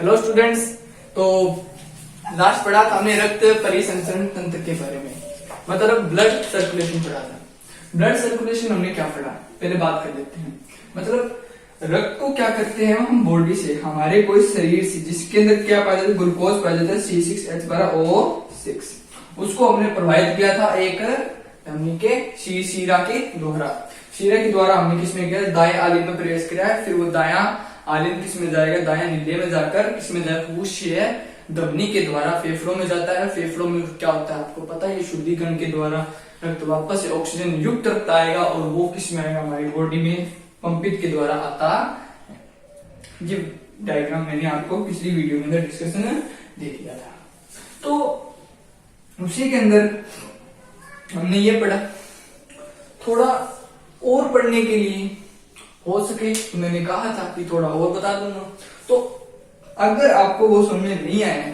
Hello students. तो last पढ़ा था हमने रक्त परिसंचरण तंत्र के बारे में, मतलब ब्लड सर्कुलेशन पढ़ा था। ब्लड सर्कुलेशन हमने क्या पढ़ा, पहले बात कर लेते हैं। मतलब रक्त को क्या करते हैं हम बॉडी से, हमारे कोई शरीर से, जिसके अंदर क्या पाया जाता है, ग्लूकोज पाया जाता है C6H12O6, उसको हमने प्रवाहित किया था एक हमने के शीरा के द्वारा हमने किसमें किया, दाएं आलिंद में प्रवेश किया है। फिर वो दायां आलिंद किसमें जाएगा, दायां नीले में जाकर किसमें जाएगा, पुष्य धमनी के द्वारा फेफड़ों में जाता है। फेफड़ों में क्या होता है आपको पता है, शुद्धिकरण के द्वारा रक्त वापस से ऑक्सीजन युक्त रक्त आएगा और वो किसमें आएगा, हमारी बॉडी में पंपित के द्वारा आता है। ये डायग्राम मैंने आपको पिछली वीडियो के अंदर डिस्कशन दे दिया था। तो उसी के अंदर हमने ये पढ़ा, थोड़ा और पढ़ने के लिए हो सके तो मैंने कहा था कि थोड़ा और बता दूंगा। तो अगर आपको वो समझ में नहीं आया है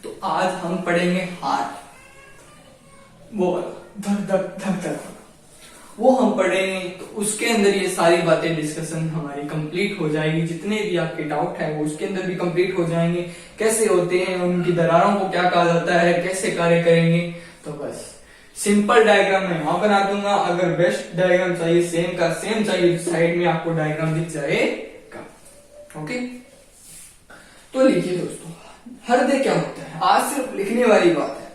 तो आज हम पढ़ेंगे हार्ट, वो धक धक धक धक वो हम पढ़ेंगे। तो उसके अंदर ये सारी बातें डिस्कशन हमारी कंप्लीट हो जाएगी। जितने भी आपके डाउट है वो उसके अंदर भी कंप्लीट हो जाएंगे। कैसे होते हैं, उनकी दरारों को क्या कहा जाता है, कैसे कार्य करेंगे। तो बस सिंपल डायग्राम मैं वहां बना दूंगा। अगर बेस्ट डायग्राम चाहिए, सेम का सेम चाहिए, साइड में आपको डायग्राम दिख जाएगा। ओके, तो लिखिए दोस्तों, हृदय क्या होता है। आज सिर्फ लिखने वाली बात है,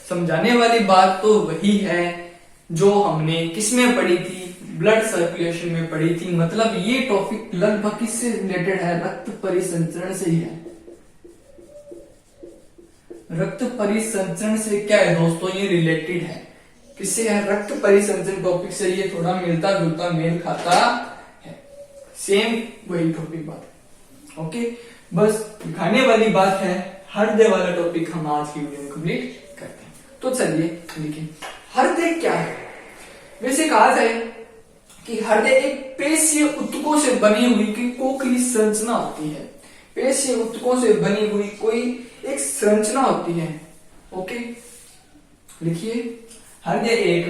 समझाने वाली बात तो वही है जो हमने किसमें पढ़ी थी, ब्लड सर्कुलेशन में पढ़ी थी। मतलब ये टॉपिक लगभग किससे रिलेटेड है, रक्त परिसंचरण से ही है। रक्त परिसंचरण से क्या है दोस्तों, ये रिलेटेड है। किससे है, रक्त परिसंचरण टॉपिक से ये थोड़ा मिलता जुलता मेल खाता है, सेम वही टॉपिक बात है। ओके, बस दिखाने वाली बात है। हृदय वाला टॉपिक हम आज की वीडियो में कंप्लीट करते हैं। तो चलिए लिखिए, हृदय क्या है। वैसे कहा जाए कि हृदय एक पेशीय ऊतकों से बनी हुई की खोखली संरचना होती है। पेशीय ऊतकों से बनी हुई कोई एक संरचना होती है। ओके, लिखिए, हृदय एक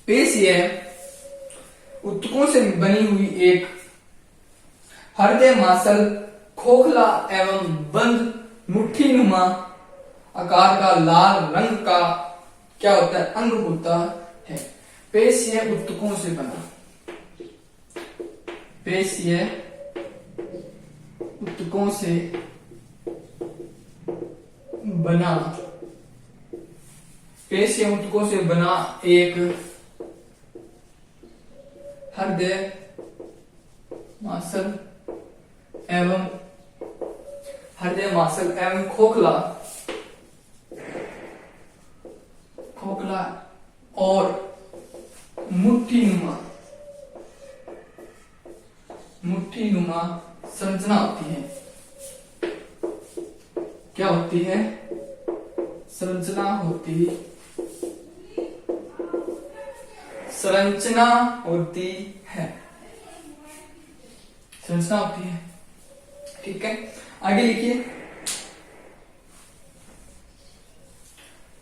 पेशीय ऊतकों से बनी हुई एक हृदय मांसल खोखला एवं बंद मुट्ठीनुमा आकार का लाल रंग का क्या होता है, अंग होता है। पेशीय ऊतकों से बना, पेशीय ऊतकों से बना, पेशीय ऊतकों से बना एक हृदय मांसल एवं खोखला और मुट्ठीनुमा संरचना होती है। क्या होती है, संरचना होती है। ठीक है, आगे लिखिए,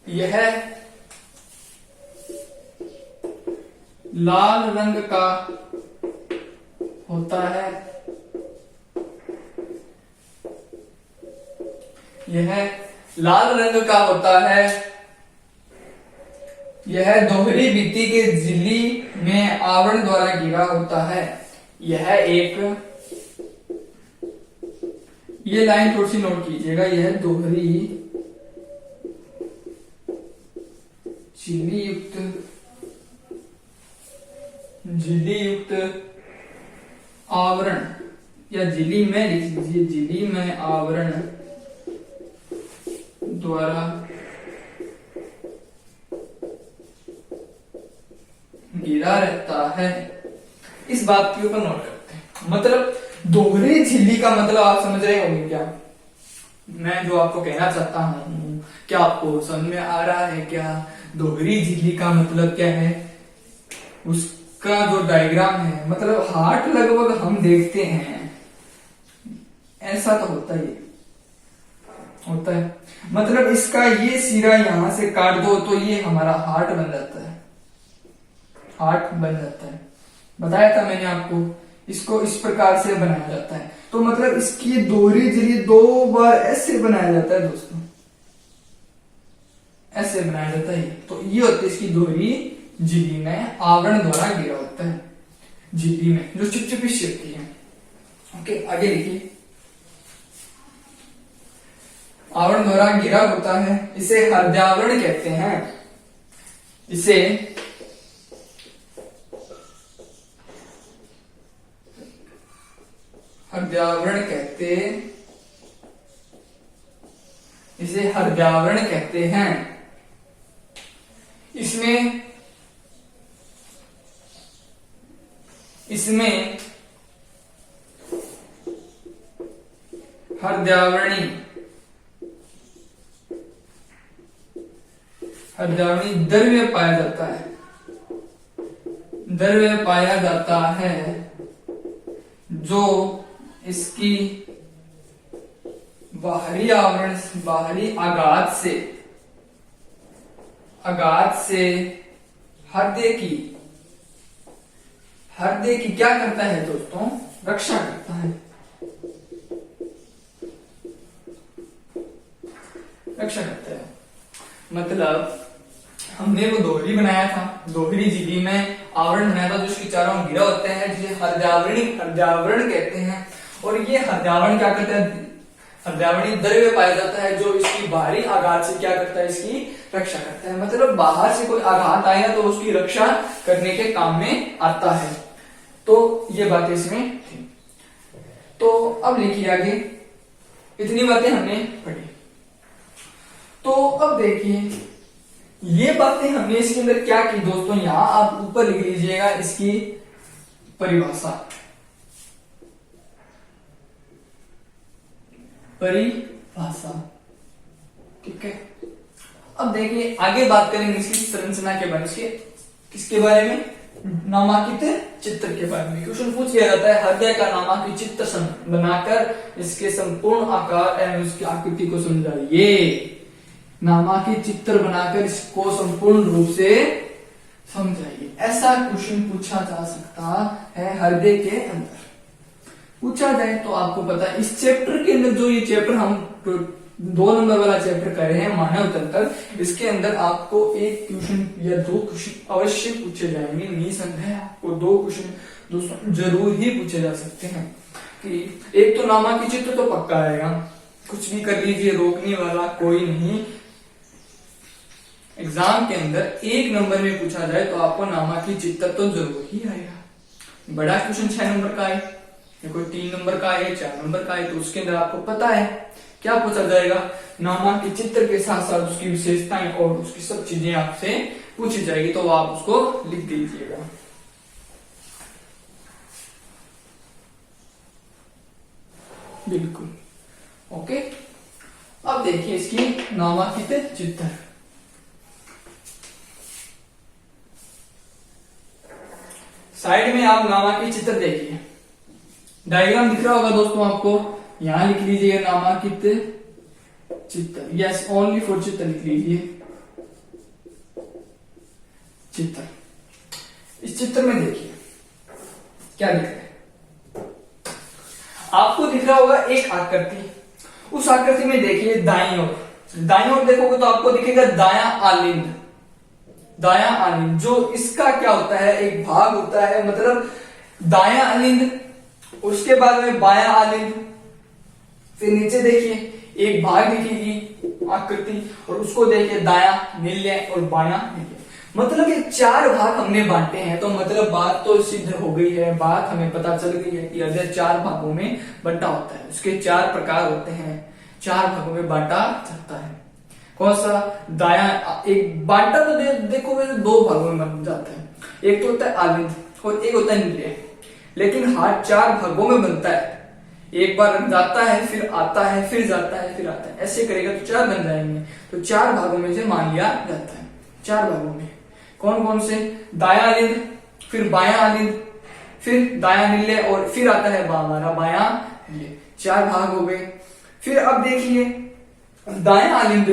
यह लाल रंग का होता है। यह लाल रंग का होता है। यह दोहरी भित्ति के झिल्ली में आवरण द्वारा घिरा होता है। यह एक, ये लाइन थोड़ी सी नोट कीजिएगा, यह दोहरी झिल्ली युक्त आवरण, या झिल्ली में लिख लीजिए, झिल्ली में आवरण द्वारा घिरा रहता है। इस बात के ऊपर नोट करते हैं। मतलब दोहरी झिल्ली का मतलब आप समझ रहे होंगे क्या, मैं जो आपको कहना चाहता हूं, क्या आपको समझ में आ रहा है क्या। दोहरी झिल्ली का मतलब क्या है, उसका जो डायग्राम है, मतलब हार्ट लगभग हम देखते हैं ऐसा तो होता है। मतलब इसका ये सिरा यहां से काट दो तो ये हमारा हार्ट बन जाता है। बताया था मैंने आपको, इसको इस प्रकार से बनाया जाता है। तो मतलब इसकी दोहरी झिल्ली 2 बार ऐसे बनाया जाता है दोस्तों, ऐसे बनाया जाता है। तो ये होती है इसकी दोहरी झिल्ली में आवरण द्वारा घिरा होता है, झिल्ली में जो चिपचिपी सी होती है। ओके, आगे लिखिए। आवरण द्वारा घिरा होता है, इसे हृदयावरण कहते हैं। इसे हृदयावरण कहते, इसे हृदयावरण कहते हैं। इसमें हृदयावरणी द्रव्य पाया जाता है, द्रव्य पाया जाता है जो इसकी बाहरी आवरण, बाहरी आघात से हृदय की क्या करता है दोस्तों, रक्षा करता है, रक्षा करता है। मतलब हमने वो दोहरी बनाया था, दोहरी झिल्ली में आवरण बनाया था जो उसके चारों घिरा होते हैं, जिसे हृदयावरण कहते हैं। और ये हृदयावरण क्या करता है, हृदयावरणी द्रव्य पाया जाता है जो इसकी बाहरी आघात से क्या करता है, इसकी रक्षा करता है। मतलब बाहर से कोई आघात आया तो उसकी रक्षा करने के काम में आता है। तो ये बातें इसमें थी। तो अब लिखिए आगे, इतनी बातें हमने पढ़ी। तो अब देखिए ये बातें हमने इसके अंदर क्या की दोस्तों, यहां आप ऊपर लिख लीजिएगा इसकी परिभाषा, ठीक है। अब देखिए आगे बात करेंगे इसकी संरचना के बारे में, किसके बारे में, नामांकित चित्र के बारे में। क्वेश्चन पूछ लिया जाता है, हृदय का नामांकित चित्र बनाकर इसके संपूर्ण आकार एवं उसकी आकृति को समझाइए। नामांकित चित्र बनाकर इसको संपूर्ण रूप से समझाइए। ऐसा क्वेश्चन पूछा जा सकता है हृदय के अंदर। पूछा जाए तो आपको पता है इस चैप्टर के अंदर, जो ये चैप्टर हम 2 नंबर वाला चैप्टर कर रहे हैं मानव तंत्र, इसके अंदर आपको 1 क्वेश्चन या 2 क्वेश्चन अवश्य पूछे जाएंगे। निसंदेह आपको 2 क्वेश्चन दोस्तों जरूर ही पूछे जा सकते हैं। कि एक तो नामांकित चित्र तो पक्का आएगा, कुछ भी कर लीजिए, रोकने वाला कोई नहीं। एग्जाम के अंदर 1 नंबर में पूछा जाए तो आपको नामांकित चित्र तो जरूर ही आएगा। बड़ा क्वेश्चन 6 नंबर का है, कोई 3 नंबर का है, 4 नंबर का है, तो उसके अंदर आपको पता है क्या पूछा जाएगा, नामांकित चित्र के साथ साथ उसकी विशेषताएं और उसकी सब चीजें आपसे पूछी जाएगी। तो आप उसको लिख दीजिएगा। बिल्कुल ओके। अब देखिए इसकी नामांकित चित्र, साइड में आप नामांकित चित्र देखिए, डायग्राम दिख रहा होगा दोस्तों आपको, यहां लिख लीजिए नामांकित चित्र। यस, ओनली फॉर चित्र लिख लीजिए, चित्र। इस चित्र में देखिए क्या दिख रहा है, आपको दिख रहा होगा एक आकृति। उस आकृति में देखिए दाईं ओर देखोगे तो आपको दिखेगा दायां आलिंद, दायां आलिंद। जो इसका क्या होता है, एक भाग होता है, मतलब दायां आलिंद, उसके बाद में बायां आलिंद, फिर नीचे देखिए एक भाग दिखेगी आकृति, और उसको देखिए दायां नील्य और बायां नील्य। मतलब ये 4 भाग हमने बांटे हैं। तो मतलब बात तो सिद्ध हो गई है, बात हमें पता चल गई है कि हृदय 4 भागों में बंटा होता है। उसके 4 प्रकार होते हैं, 4 भागों में बांटा जाता है। कौन सा, दायां, एक बांटा तो देखोगे तो 2 भागों में बन जाता है, एक तो होता है आलिंद और एक होता है नील्य। लेकिन हार्ट 4 भागों में बनता है, एक बार जाता है फिर आता है, फिर जाता है फिर आता है, ऐसे करेगा तो 4 बन जाएंगे। तो 4 भागों में से मान लिया जाता है। 4 भागों में कौन कौन से, दायां आलिंद, फिर बायां आलिंद, फिर दायां नील्य और फिर आता है हमारा बायां नील्य। 4 भाग हो गए। फिर अब देखिए दायां आलिंद,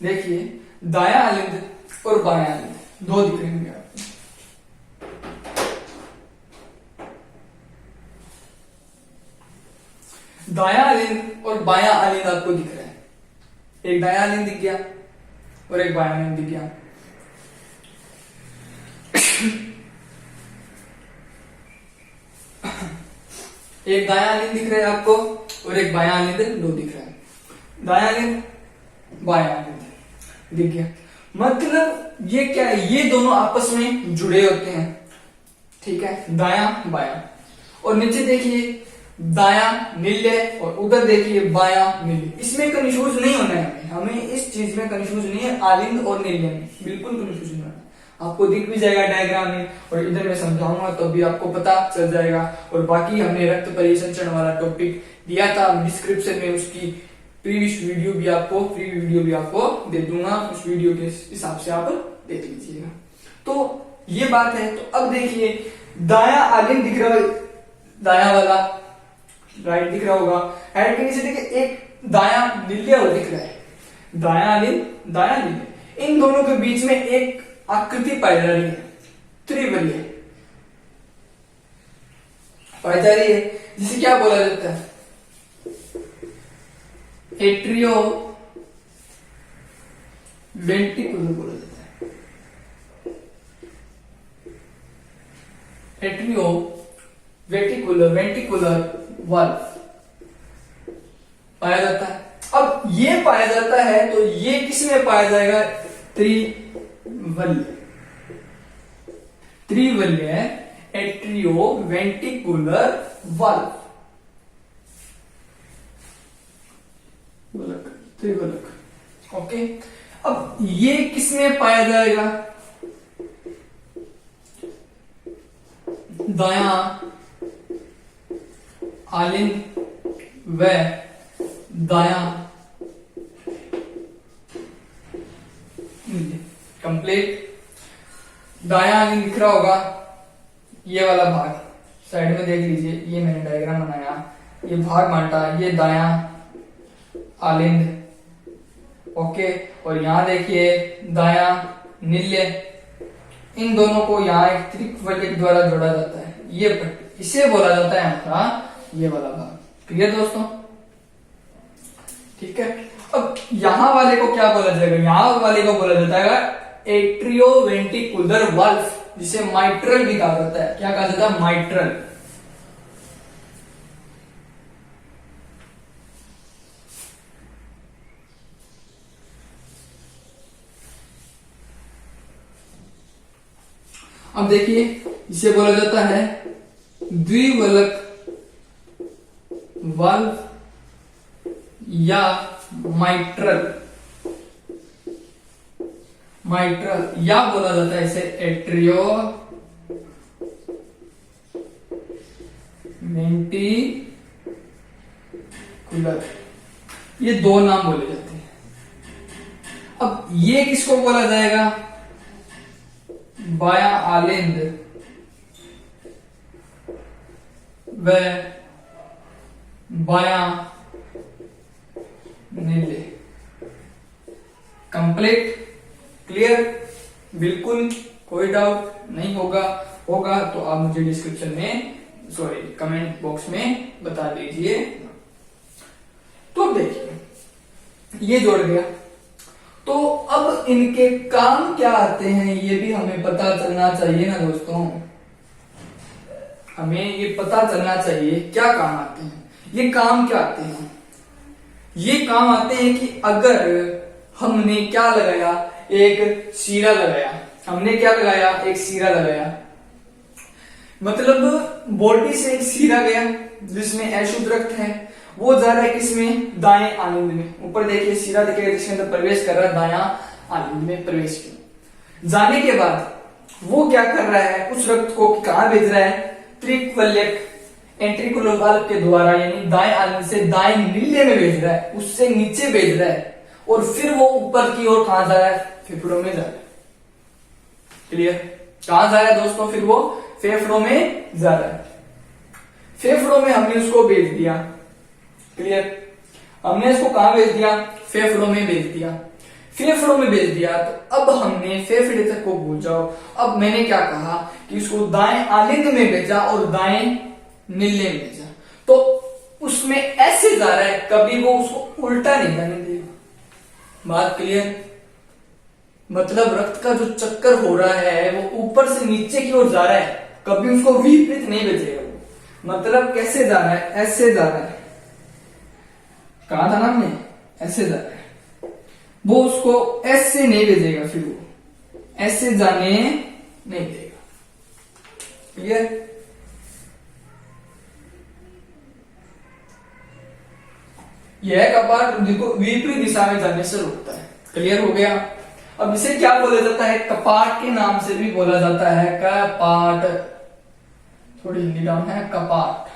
देखिए दायां आलिंद और बायां आलिंद 2 दिख रहे होंगे आपको। दायां आलिंद और बायां आलिंद आपको दिख रहा है, एक दायां आलिंद दिख गया और एक बायां आलिंद दिख गया। एक दायां आलिंद दिख रहा है आपको और एक बायां आलिंद दो दिख रहा है, दायां आलिंद बायां आलिंद दिख गया। मतलब ये क्या है, ये दोनों आपस में जुड़े होते हैं, ठीक है, दायां बायां। और नीचे देखिए दायां नीले और उधर देखिए बायां नीले। इसमें कंफ्यूज नहीं होना है, हमें इस चीज में कंफ्यूज नहीं है, आलिंद और नीले में बिल्कुल कंफ्यूज नहीं होना। आपको दिख भी जाएगा डायग्राम में और इधर मैं समझाऊंगा तो भी आपको पता चल जाएगा। और बाकी हमने रक्त परिसंचरण वाला टॉपिक दिया था, डिस्क्रिप्शन में उसकी प्रीवियस वीडियो भी आपको, फ्री वीडियो भी आपको दे दूंगा, उस वीडियो के हिसाब से आप देख लीजिएगा। तो ये बात है। तो अब देखिए दायां आलिंद दिख रहा है, दायां वाला राइट दिख रहा होगा, हेड के नीचे देखिए एक दायां नीले और दिख रहा है, दायां आलिंद दायां नीले। इन दोनों के बीच में एक आकृति पाई जा रही है, त्रिवलीय पाई जा रही है, जिसे क्या बोला जाता है, एट्रियो वेंट्रिकुलर बोला जाता है, एट्रियो वेंट्रिकुलर वाल्व पाया जाता है। अब ये पाया जाता है तो ये किसमें पाया जाएगा, त्रिवलीय एट्रियो वेंट्रिकुलर वाल्व, त्रिवलक। ओके, अब ये किसमें पाया जाएगा, दायां आलिंद व दायां कंप्लीट। दायां आलिंद दिख रहा होगा, ये वाला भाग साइड में देख लीजिए, ये मैंने डायग्राम बनाया, ये भाग बांटा, ये दायां आलिंद, ओके। और यहां देखिए दायां नीले, इन दोनों को यहां एक त्रिवलय द्वारा जोड़ा जाता है, ये पट्टी, इसे बोला जाता है हमारा ये वाला भाग। क्लियर दोस्तों, ठीक है। अब यहां वाले को क्या बोला जाएगा, यहां वाले को बोला जाता है एट्रियो वेंट्रिकुलर वाल्व, जिसे माइट्रल भी कहा जाता है। क्या कहा जाता है, माइट्रल। अब देखिए इसे बोला जाता है द्विवलक वाल्व या माइट्रल, या बोला जाता है इसे एट्रियो वेंट्रिकुलर, ये दो नाम बोले जाते हैं। अब ये किसको बोला जाएगा, बायां आलिंद व बायां नीले, कंप्लीट। क्लियर, बिल्कुल कोई डाउट नहीं होगा तो आप मुझे डिस्क्रिप्शन में, सॉरी कमेंट बॉक्स में बता दीजिए। तो देखिए ये जोड़ गया, तो अब इनके काम क्या आते हैं ये भी हमें पता चलना चाहिए ना दोस्तों, हमें ये पता चलना चाहिए क्या काम आते हैं। ये काम क्या आते हैं, ये काम आते हैं कि अगर हमने क्या लगाया, एक सीरा लगाया, हमने क्या लगाया, एक सीरा लगाया, मतलब बॉडी से एक सीरा गया जिसमें अशुद्ध रक्त है, वो जा रहा है किसमें, दाएं आलिंद में। ऊपर देखिए सीरा देखिए जिसके अंदर प्रवेश कर रहा है, दायां आलिंद में प्रवेश किया। जाने के बाद वो क्या कर रहा है, उस रक्त को कहां भेज रहा है, त्रिवलयक एंट्रिकुलर वाल्व के द्वारा, यानी दाएं आलिंद से दाएं नीले में भेज रहा है, उससे नीचे भेज रहा है, और फिर वो ऊपर की ओर कहां जा रहा है, फेफड़ों में जा रहा है। क्लियर, कहां जा रहा है दोस्तों, फिर वो फेफड़ों में जा रहा है। फेफड़ों में हमने उसको भेज दिया, क्लियर, हमने इसको कहां भेज दिया, फेफड़ों में भेज दिया। फेफड़ों में भेज दिया तो अब हमने फेफड़े तक को भूल जाओ। अब मैंने क्या कहा कि उसको दाएं आलिंद में भेजा और दाएं नीले में भेजा, तो उसमें ऐसे जा रहा है, कभी वो उसको उल्टा नहीं जाने देगा। बात क्लियर? मतलब रक्त का जो चक्कर हो रहा है वो ऊपर से नीचे की ओर जा रहा है, कभी उसको विपरीत नहीं भेजेगा वो। मतलब कैसे जा रहा है? ऐसे जा रहा है। कहा था ना हमने, ऐसे जा रहा है, वो उसको ऐसे नहीं भेजेगा, फिर वो ऐसे जाने नहीं देगा। क्लियर? यह कपाट देखो विपरीत दिशा में जाने से रोकता है। क्लियर हो गया? अब इसे क्या बोला जाता है? कपाट के नाम से भी बोला जाता है। कपाट, थोड़ी हिंदी डाउन है, कपाट,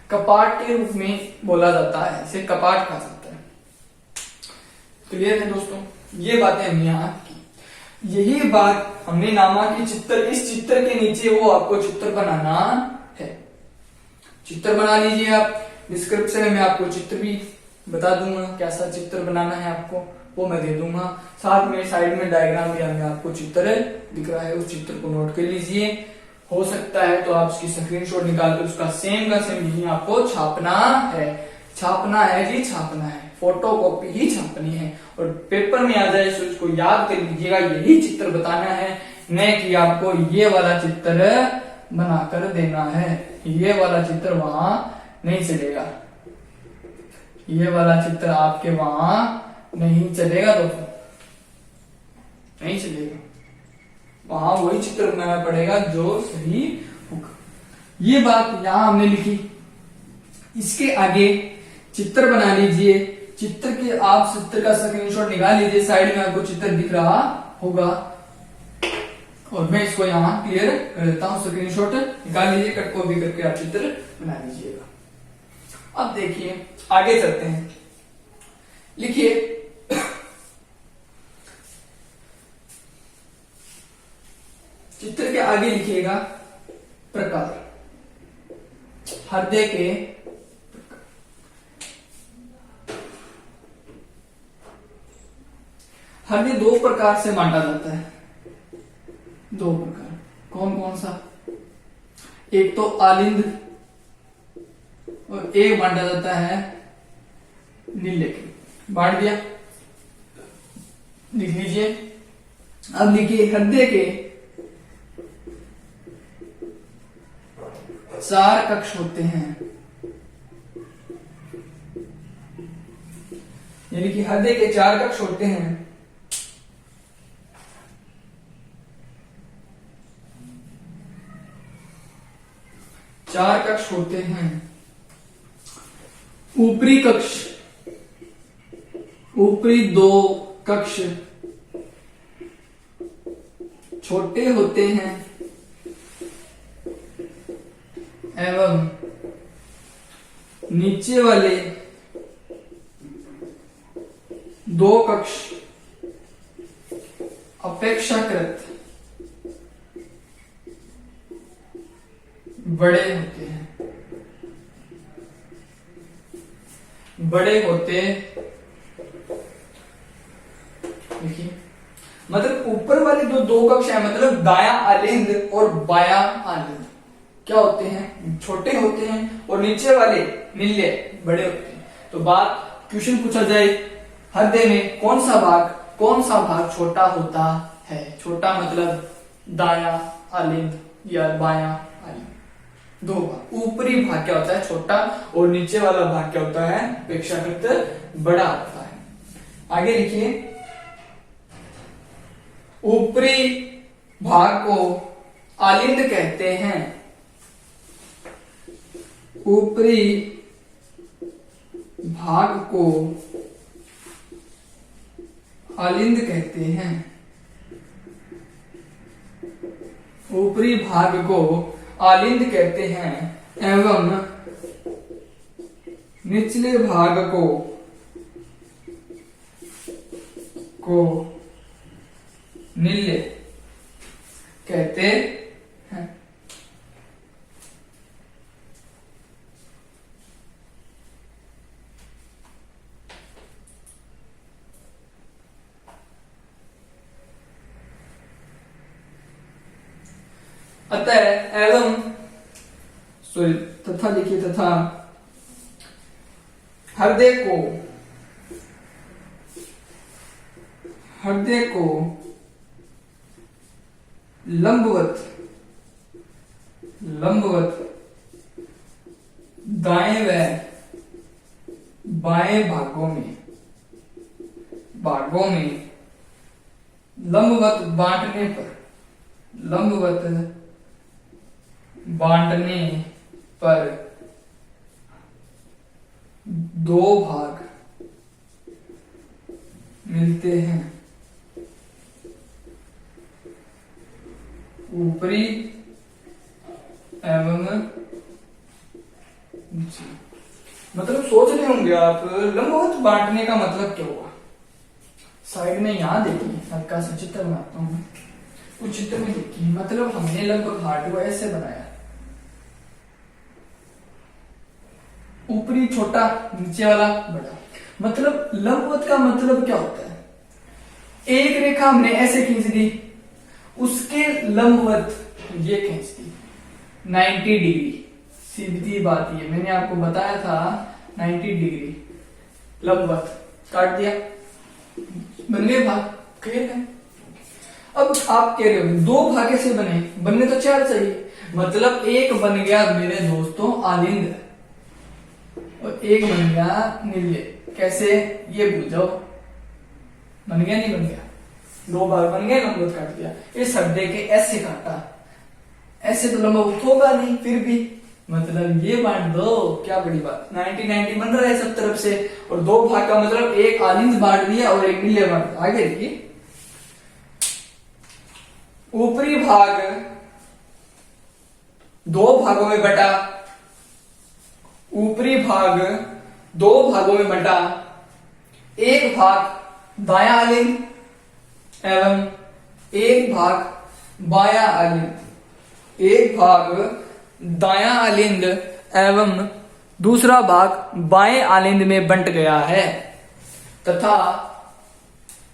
कपाट के रूप में बोला जाता है, इसे कपाट कहा जाता है। क्लियर है दोस्तों? ये बातें हमने यहाँ की। यही बात हमने नामा की चित्र, इस चित्र के नीचे वो आपको चित्र बनाना है। चित्र बना लीजिए आप। डिस्क्रिप्शन में मैं आपको चित्र भी बता दूंगा, कैसा चित्र बनाना है आपको वो मैं दे दूंगा। साथ में साइड में डायग्राम भी हमें आपको चित्र दिख रहा है, उस चित्र को नोट कर लीजिए। हो सकता है तो आप उसकी स्क्रीनशॉट निकाल कर उसका सेम का सेम यही आपको छापना है। छापना है जी, छापना है, फोटो कॉपी ही छापनी है और पेपर में आ जाए तो उसको याद कर लीजिएगा, यही चित्र बताना है, न कि आपको ये वाला चित्र बनाकर देना है। ये वाला चित्र वहां नहीं चलेगा, ये वाला चित्र आपके वहां नहीं चलेगा दोस्तों, नहीं चलेगा। वहां वही चित्र बनाना पड़ेगा जो सही होगा। ये बात यहां हमने लिखी। इसके आगे चित्र बना लीजिए। चित्र के आप चित्र का स्क्रीनशॉट निकाल लीजिए, साइड में आपको चित्र दिख रहा होगा और मैं इसको यहाँ क्लियर कर देता हूँ। स्क्रीनशॉट निकाल लीजिए, कट कॉपी करके आप चित्र बना लीजिएगा। अब देखिए आगे चलते हैं। लिखिए चित्र के आगे लिखिएगा प्रकार, हृदय के हृदय दो प्रकार से बांटा जाता है। दो प्रकार कौन कौन सा? एक तो आलिंद और एक बांटा जाता है नीललेखी। बांट दिया, लिख लीजिए। अब लिखिए हृदय के 4 कक्ष होते हैं, यानी कि हृदय के 4 कक्ष होते हैं। चार कक्ष होते हैं। ऊपरी कक्ष, ऊपरी 2 कक्ष छोटे होते हैं एवं नीचे वाले 2 कक्ष अपेक्षाकृत बड़े होते हैं। बड़े होते, देखिए मतलब ऊपर वाले जो 2 कक्ष है, मतलब दाया आलिंद और बाया आलिंद क्या होते हैं? छोटे होते हैं और नीचे वाले नीले बड़े होते हैं। तो बात क्वेश्चन पूछा जाए हृदय में कौन सा भाग छोटा होता है? छोटा मतलब दाया आलिंद या बाया आलिंद, 2 भाग। ऊपरी भाग क्या होता है? छोटा, और नीचे वाला भाग क्या होता है? अपेक्षाकृत बड़ा होता है। आगे लिखिए ऊपरी भाग को आलिंद कहते हैं। ऊपरी भाग को आलिंद कहते हैं। ऊपरी भाग को आलिंद कहते हैं एवं निचले भाग को नीले कहते हैं। अतः एवं, सॉरी तथा लिखिए, तथा हृदय को लंबवत दाएं व बाएं भागों में लंबवत बांटने पर दो भाग मिलते हैं, ऊपरी एवं नीचे। मतलब सोच रहे होंगे आप लंबवत बांटने का मतलब क्या हुआ। साइड में यहां देखिए, हल्का सा चित्र बनाता हूं। उस चित्र में देखिए, मतलब हमने लगभग हार्ट को ऐसे बनाया, ऊपरी छोटा, नीचे वाला बड़ा। मतलब लंबवत का मतलब क्या होता है, एक रेखा हमने ऐसे खींच दी, उसके लंबवत ये खींच दी 90 डिग्री। सीधी बात ये मैंने आपको बताया था, 90 डिग्री लंबवत काट दिया, बन गए भाग। क्लियर है। अब आप कह रहे हो दो भाग कैसे बनने तो चार चाहिए। मतलब एक बन गया मेरे दोस्तों आलिंद और एक बन गया निल्य। कैसे, ये भूल जाओ। बन गया नहीं बन गया, दो भाग बन गए, लंबवत काट दिया। इस हड्डे के ऐसे काटा, ऐसे तो लंबवत होगा नहीं, फिर भी मतलब ये बांट दो, क्या बड़ी बात। 90-90 बन रहा है सब तरफ से, और दो भाग का मतलब एक आलिंद बांट दिया और एक निल्य बांट दिया। आगे देखिए, ऊपरी भाग दो भागों में बटा, ऊपरी भाग दो भागों में बटा, एक भाग दायां आलिंद एवं एक भाग बायां आलिंद। एक भाग दायां आलिंद एवं दूसरा भाग बाएं आलिंद में बंट गया है, तथा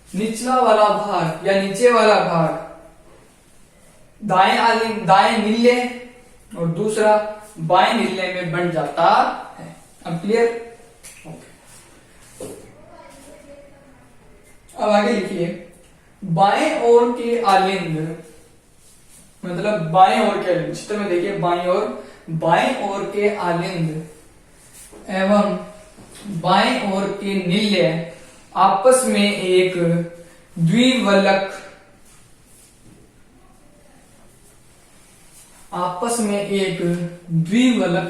निचला वाला भाग या नीचे वाला भाग दाएं आलिंद, दाएं निल्य और दूसरा बाएं निल्य में बंट जाता है। अब क्लियर। अब आगे लिखिए, बाएं ओर के आलिंद, मतलब बाएं ओर के आलिंद, चित्र में देखिए बाएं ओर के आलिंद एवं बाएं ओर के निल्य आपस में एक द्विवलक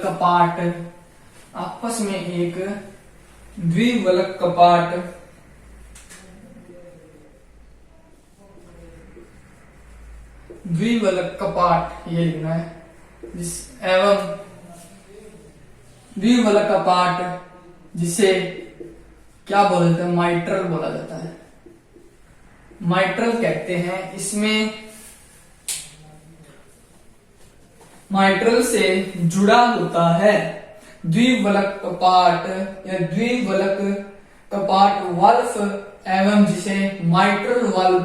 कपाट, आपस में एक द्विवलक कपाट ये लिखना है, एवं द्विवलक कपाट जिसे क्या बोला जाता है, माइट्रल बोला जाता है। माइट्रल कहते हैं। इसमें माइट्रल से जुड़ा होता है द्विवलक कपाट या द्विवलक कपाट वाल्व, एवं जिसे माइट्रल वाल्व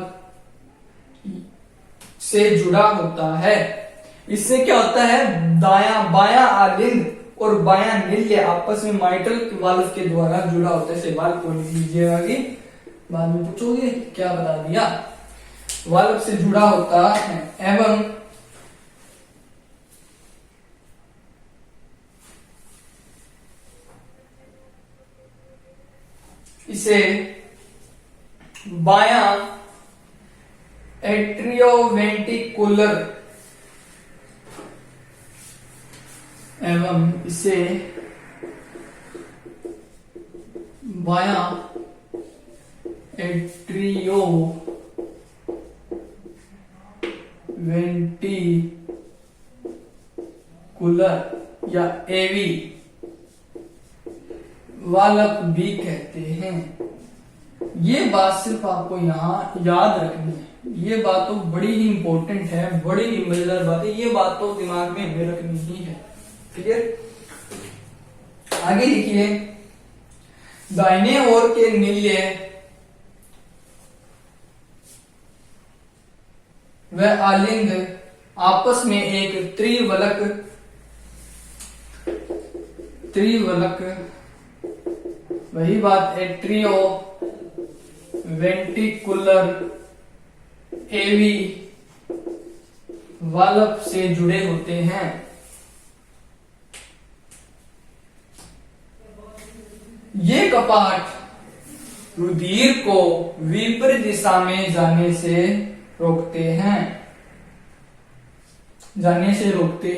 से जुड़ा होता है। इससे क्या होता है, बायां आलिंद और बायां निल्य आपस में माइट्रल वाल्व के द्वारा जुड़ा होता है। इसे वाल्व को लिख लीजिएगा कि बाद में पूछोगे क्या बता दिया। वाल्व से जुड़ा होता है एवं इसे बायां एट्रियोवेंटिकुलर एवं इसे बायां एट्रियोवेंटिकुलर या एवी वाल्व भी कहते हैं। ये बात सिर्फ आपको यहां याद रखनी है। ये बात तो बड़ी ही इंपॉर्टेंट है, बड़ी ही मजेदार बात है। ये बात तो दिमाग में हमें रखनी ही है। क्लियर। आगे लिखिए, दाहिने ओर के निल्य व आलिंद आपस में एक त्रिवलक वही बात एट्रियो वेंटिकुलर एवी वाल्व से जुड़े होते हैं। ये कपाट रुधिर को विपरीत दिशा में जाने से रोकते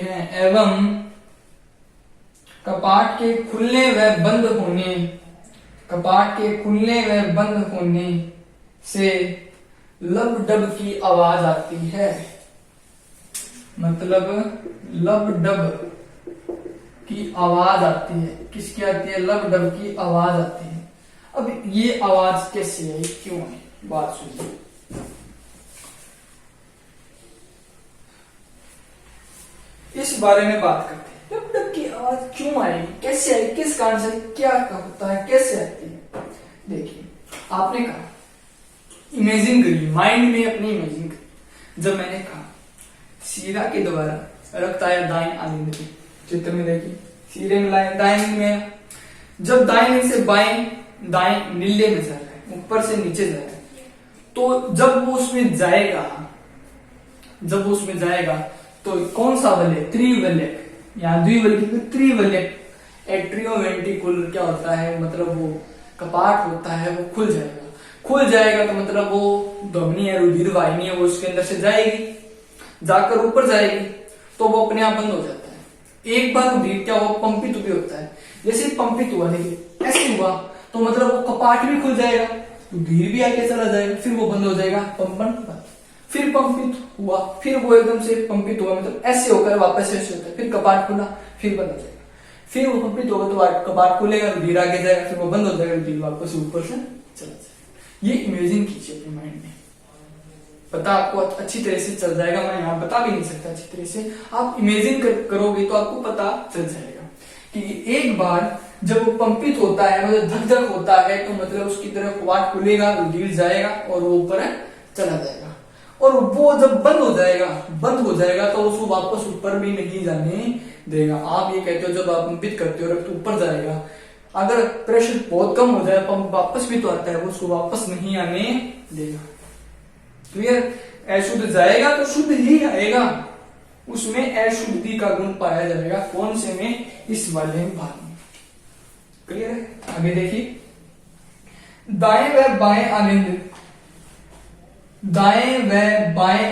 हैं एवं कपाट के खुलने व बंद होने से लब डब की आवाज आती है। मतलब लब डब की आवाज आती है। किसकी आती है? लब डब की आवाज आती है। अब ये आवाज कैसे आई, क्यों आई, बात सुनिए। इस बारे में बात करते हैं। लब डब की आवाज क्यों आई, कैसे आई, किस कारण से, क्या होता है, कैसे आती है। देखिए, आपने कहा इमेजिन करिए, माइंड में अपनी इमेजिन करिए। जब मैंने कहा सीरा के द्वारा रक्त आया दाएं आलिंद में, चित्र में देखिए सीरे में लाए दाएं में, जब दाएं से बाएं दाएं नीले में जा रहा है, ऊपर से नीचे जा रहा है, तो जब वो उसमें जाएगा तो कौन सा वलय, त्रिवलय या द्विवलय, त्रिवलय एट्रियोवेंटिकुलर क्या होता है, मतलब वो कपाट होता है, वो खुल जाएगा तो मतलब वो ध्वनि है, रुधिर वाहिनी है, वो उसके अंदर से जाएगी, जाकर ऊपर जाएगी, तो वो अपने आप बंद हो जाता है। एक बार रुधिर क्या हुआ, पंपित भी होता है। जैसे पंपित हुआ, देखिए ऐसे हुआ, तो मतलब वो कपाट भी खुल जाएगा, रुधिर भी आगे चला जाएगा, फिर वो बंद हो जाएगा, पंपन, फिर पंपित हुआ, फिर वो एकदम से पंपित हुआ, मतलब ऐसे होकर वापस ऐसे होता है, फिर कपाट खुला, फिर बंद हो जाएगा, फिर वो पंपित होगा तो कपाट खुलेगा, रुधिर आगे जाएगा, फिर वो बंद हो जाएगा, रुधिर वापस ऊपर से चला जाएगा। ये इमेजिन कीजिए अपने माइंड में, पता आपको अच्छी तरह से चल जाएगा। मैं यहाँ बता भी नहीं सकता अच्छी तरह से, आप इमेजिन करोगे तो आपको पता चल जाएगा कि एक बार जब वो पंपित होता है, मतलब धक धक होता है, तो मतलब उसकी तरफ कपाट खुलेगा, रुधिर जाएगा और वो ऊपर चला जाएगा। और वो जब बंद हो जाएगा तो उसको वापस ऊपर भी नहीं जाने देगा। आप ये कहते हो जब आप पंपित करते हो रक्त ऊपर जाएगा, अगर प्रेशर बहुत कम हो जाए, पंप वापस भी तो आता है, वो उसको वापस नहीं आने देगा। क्लियर? अशुद्ध जाएगा तो शुद्ध ही आएगा, उसमें अशुद्धि का गुण पाया जाएगा। कौन से में? इस वाले भाग में। क्लियर है? आगे देखिए, दाएं व बाएं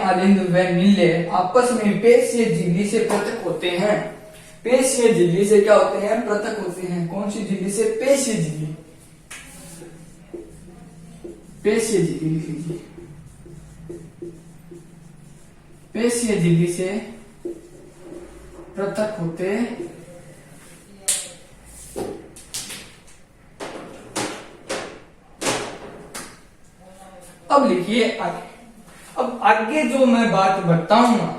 आलिंद व नीले आपस में पेशीय झिल्ली से पृथक होते हैं। पेशीय झिल्ली से क्या होते हैं? पृथक होते हैं। कौन सी झिल्ली से? पेशीय झिल्ली। पेशीय झिल्ली लिख लीजिए, पेशीय झिल्ली से पृथक होते अब लिखिए आगे। अब आगे जो मैं बात बताऊंगा,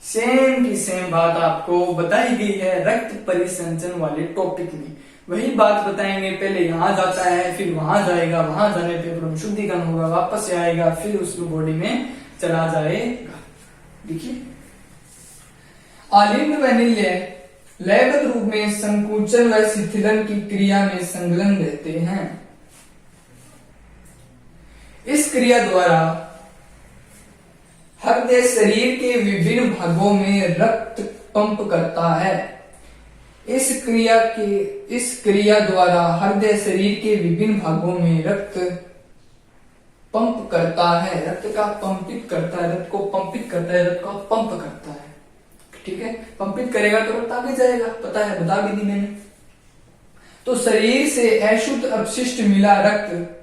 सेम की सेम बात आपको बताई गई है रक्त परिसंचन वाले टॉपिक में, वही बात बताएंगे। पहले यहां जाता है, फिर वहां जाएगा, वहां जाने पे शुद्धिकरण होगा, वापस से आएगा, फिर उसको बॉडी में चला जाएगा। देखिए, आलिंद व नील्य लयबद्ध रूप में संकुचन व शिथिलन की क्रिया में संलग्न रहते हैं। इस क्रिया द्वारा हृदय शरीर के विभिन्न भागों में रक्त पंप करता है। इस क्रिया द्वारा हृदय शरीर के विभिन्न भागों में रक्त पंप करता है, रक्त का पंपित करता है, रक्त को पंपित करता है, रक्त का पंप करता है। ठीक है, पंपित करेगा तो रक्त आगे जाएगा, पता है, बता भी दी मैंने। तो शरीर से अशुद्ध अपशिष्ट मिला रक्त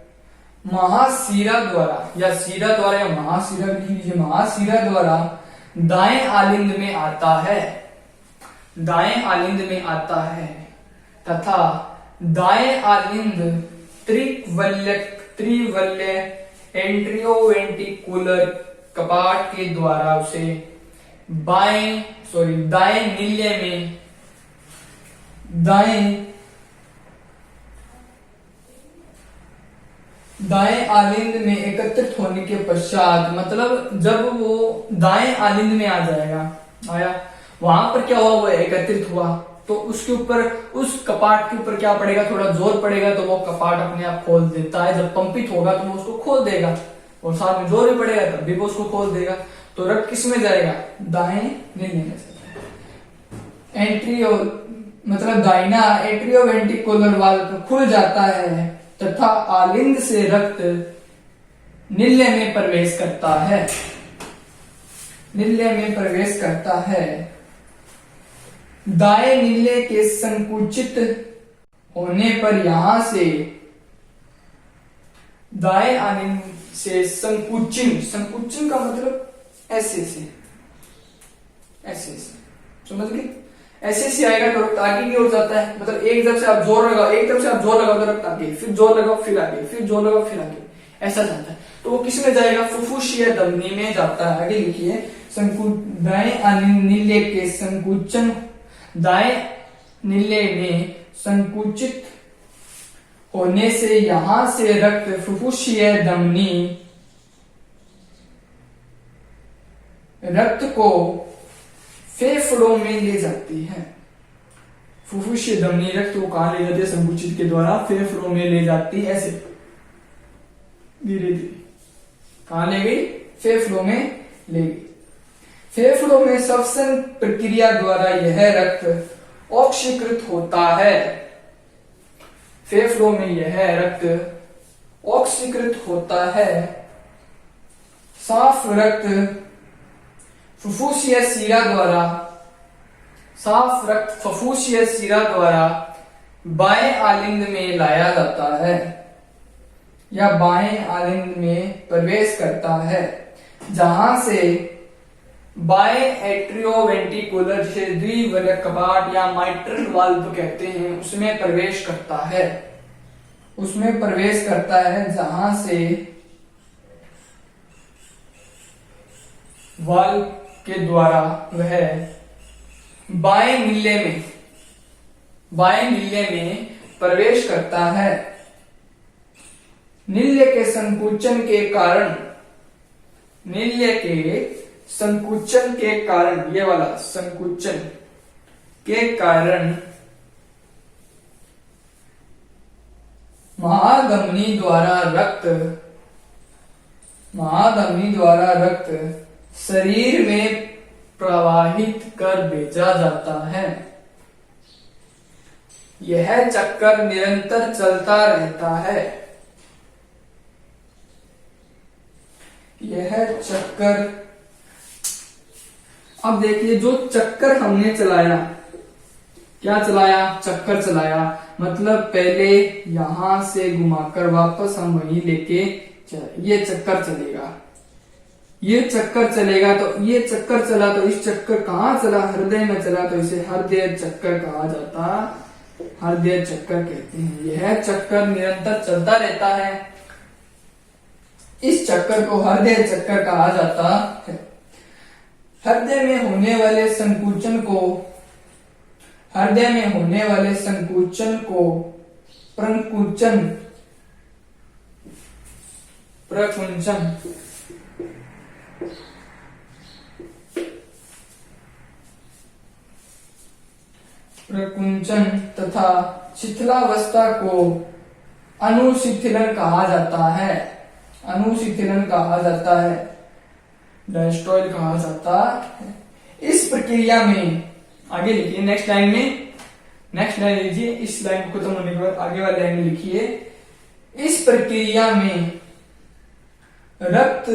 महाशिरा द्वारा या शिरा द्वारा या महाशिरा लिख लीजिए, महाशिरा द्वारा दाएं आलिंद में आता है, दाएं आलिंद में आता है तथा दाएं आलिंद त्रिवलय एंट्रियोवेंटिकुलर कपाट के द्वारा उसे दाएं नील्य में दाएं आलिंद में एकत्रित होने के पश्चात, मतलब जब वो दाएं आलिंद में आ जाएगा, आया, वहां पर क्या हुआ? वो एकत्रित हुआ, तो उसके ऊपर, उस कपाट के ऊपर क्या पड़ेगा, थोड़ा जोर पड़ेगा तो वो कपाट अपने आप खोल देता है। जब पंपित होगा तो वो उसको खोल देगा, और साथ में जोर भी पड़ेगा तब भी वो उसको खोल देगा। तो रक्त किस में जाएगा, दाएं नीले में जाएगा। एंट्री और मतलब दाहिना एट्रियो वेंट्रिकुलर वाल्व खुल जाता है तथा आलिंद से रक्त नीले में प्रवेश करता है, नीले में प्रवेश करता है। दाएं नीले के संकुचित होने पर यहां से दाएं आलिंद से संकुचन, संकुचन का मतलब ऐसे से, ऐसे से, समझ गए, ऐसे से आएगा तो रक्त आगे की ओर जाता है। मतलब एक तरफ से आप जोर लगाओ, एक तरफ से आप जोर लगाओ तो रक्त आगे, फिर जोर लगाओ फिर आगे, फिर जोर लगाओ फिर आगे, ऐसा जाता है। तो वो किस में जाएगा, फुफ्फुसीय धमनी में जाता है। आगे लिखिए, दाएं आलिंद नीले के संकुचन, दाएं नीले में संकुचित होने से यहां से रक्त फुफ्फुसीय धमनी रक्त को फेफड़ों में ले जाती है। फुफ्फुसीय धमनी रक्त को कहां ले जाती है, संकुचित के द्वारा फेफड़ों में ले जाती है। ऐसे धीरे धीरे कहां ले गई, फेफड़ों में ले गई। फेफड़ों में श्वसन प्रक्रिया द्वारा यह रक्त ऑक्सीकृत होता है। फेफड़ों में यह रक्त ऑक्सीकृत होता है। साफ रक्त फुफ्फुसीय शिरा द्वारा, साफ रक्त फुफ्फुसीय शिरा द्वारा बाएं आलिंद में लाया जाता है या बाएं आलिंद में प्रवेश करता है, जहां से बाएं एट्रियोवेंट्रिकुलर, जिसे द्विवलय कपाट या माइट्रल वाल्व कहते हैं, उसमें प्रवेश करता है, उसमें प्रवेश करता है, जहां से वाल्व के द्वारा वह बाएं नीले में, बाएं नीले में प्रवेश करता है। नीले के संकुचन के कारण, नीले के संकुचन के कारण, ये वाला संकुचन के कारण महाधमनी द्वारा रक्त, महाधमनी द्वारा रक्त शरीर में प्रवाहित कर भेजा जाता है। यह चक्कर निरंतर चलता रहता है। यह चक्कर, अब देखिए जो चक्कर हमने चलाया, क्या चलाया, चक्कर चलाया, मतलब पहले यहां से घुमाकर वापस हम वहीं लेके ये चक्कर चलेगा, ये चक्कर चलेगा। तो ये चक्कर चला तो इस चक्कर कहां चला, हृदय में चला, तो इसे हृदय चक्कर कहा जाता, हृदय चक्कर कहते हैं। यह चक्कर निरंतर चलता रहता है, इस चक्कर को हृदय चक्कर कहा जाता है। हृदय में होने वाले संकुचन को, हृदय में होने वाले संकुचन को प्रकुंचन, प्रकुंचन, प्रकुंचन तथा शिथिलावस्था को अनुशिथिलन कहा जाता है, अनुशिथिलन कहा जाता है, डायस्ट्रॉयल कहा जाता है। इस प्रक्रिया में, आगे लिखिए नेक्स्ट लाइन में, नेक्स्ट लाइन लीजिए, इस लाइन को खत्म होने के बाद आगे वाली लाइन में लिखिए, इस प्रक्रिया में रक्त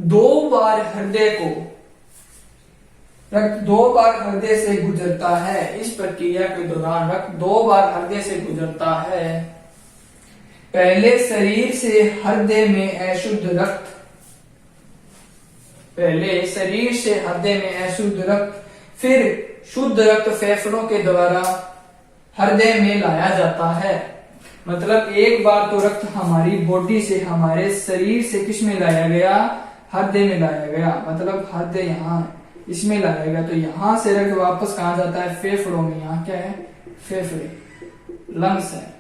दो बार हृदय को, रक्त दो बार हृदय से गुजरता है। इस प्रक्रिया के दौरान रक्त दो बार हृदय से गुजरता है। पहले शरीर से हृदय में अशुद्ध रक्त, पहले शरीर से हृदय में अशुद्ध रक्त, फिर शुद्ध रक्त फेफड़ों के द्वारा हृदय में लाया जाता है। मतलब एक बार तो रक्त हमारी बॉडी से, हमारे शरीर से किस में लाया गया, हृदय में लाया गया। मतलब हृदय यहाँ इसमें लाया गया, तो यहां से रक्त वापस कहां जाता है, फेफड़ों में। यहाँ क्या है, फेफड़े, लंग्स है,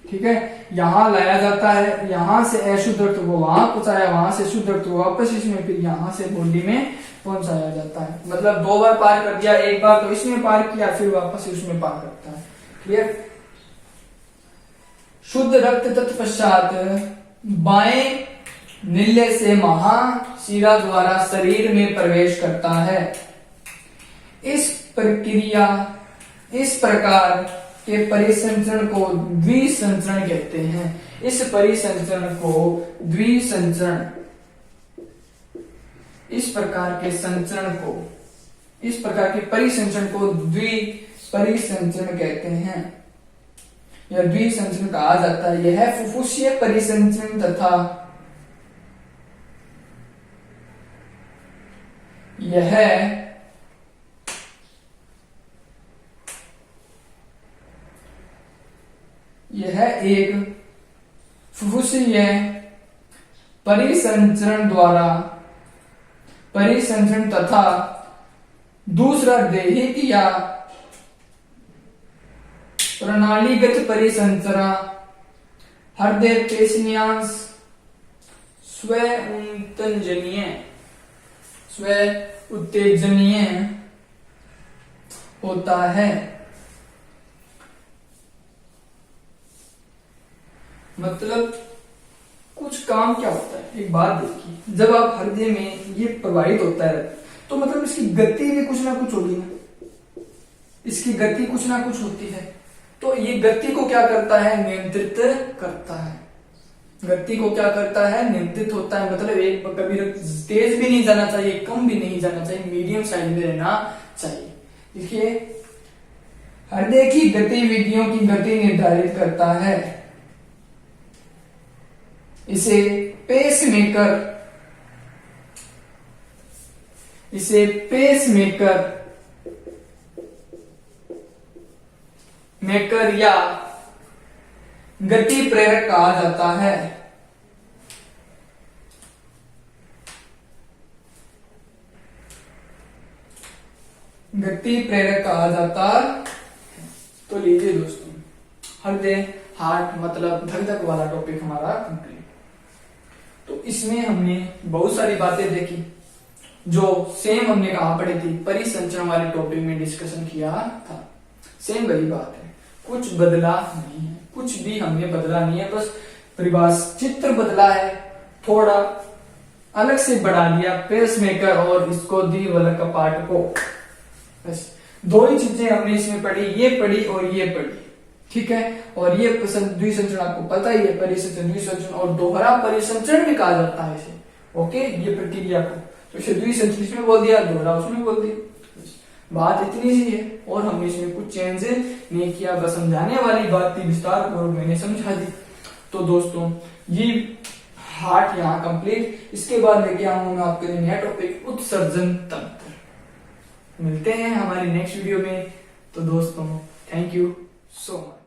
ठीक है। यहां लाया जाता है, यहां से अशुद्ध रक्त को वहां पहुंचाया, वहां से शुद्ध रक्त को वापस इसमें, फिर यहां से बॉडी में पहुंचाया जाता है। मतलब 2 बार पार कर दिया, एक बार तो इसमें पार किया, फिर वापस उसमें पार करता है। क्लियर। शुद्ध रक्त तत्पश्चात बाएं नीले से महाशिरा द्वारा शरीर में प्रवेश करता है। इस प्रकार के परिसंचरण को द्विसंचरण कहते हैं। इस परिसंचरण को द्विसंचरण, इस प्रकार के परिसंचरण को द्विपरिसंचरण कहते हैं या द्विसंचरण कहा जाता है। यह फुफ्फुसीय परिसंचरण तथा यह एक फुफ्फुसीय परिसंचरण तथा दूसरा दैहिक या प्रणालीगत परिसंचरण हृदय पेशियांश स्व उत्तेजनीय होता है। मतलब कुछ काम क्या होता है, एक बात देखिए, जब आप हृदय में ये प्रवाहित होता है तो मतलब इसकी गति भी कुछ ना कुछ होगी ना, इसकी गति कुछ ना कुछ होती है। तो ये गति को क्या करता है, नियंत्रित करता है। गति को क्या करता है, नियंत्रित होता है। मतलब एक कभी तेज भी नहीं जाना चाहिए, कम भी नहीं जाना चाहिए, मीडियम साइज में रहना चाहिए। देखिए, हृदय की गतिविधियों की गति निर्धारित करता है। इसे पेसमेकर या गति प्रेरक कहा जाता है। गति प्रेरक कहा जाता है। तो लीजिए दोस्तों, हृदय हार्ट मतलब धक धक वाला टॉपिक हमारा कंप्लीट। तो इसमें हमने बहुत सारी बातें देखी जो सेम हमने कहा पढ़ी थी, परिसंचरण वाले टॉपिक में डिस्कशन किया था। सेम वही बात है, कुछ बदला नहीं है, कुछ भी हमने बदला नहीं है, बस परिभाषा चित्र बदला है, थोड़ा अलग से बढ़ा दिया पेसमेकर और इसको द्विवल्लक का पार्ट को। बस 2 ही चीजें हमने इसमें पढ़ी, ये पढ़ी और ये पढ़ी, ठीक है। और ये द्विसंचरण आपको पता ही है, परिसंचरण, द्विसंचरण और दोहरा परिसंचरण भी कहा जाता है इसे। ओके, ये प्रक्रिया को तो इसे द्विसंचरण इसमें बोल दिया, दोहरा उसमें बोल दिया। बात इतनी सी है और हमने इसमें कुछ चेंज नहीं किया, बस समझाने वाली बात थी, विस्तार पूर्वक मैंने समझा दी। तो दोस्तों, ये हार्ट यहाँ कंप्लीट। इसके बाद लेके आऊंगा आपके लिए नया टॉपिक, उत्सर्जन तंत्र। मिलते हैं हमारी नेक्स्ट वीडियो में। तो दोस्तों, थैंक यू सो मच।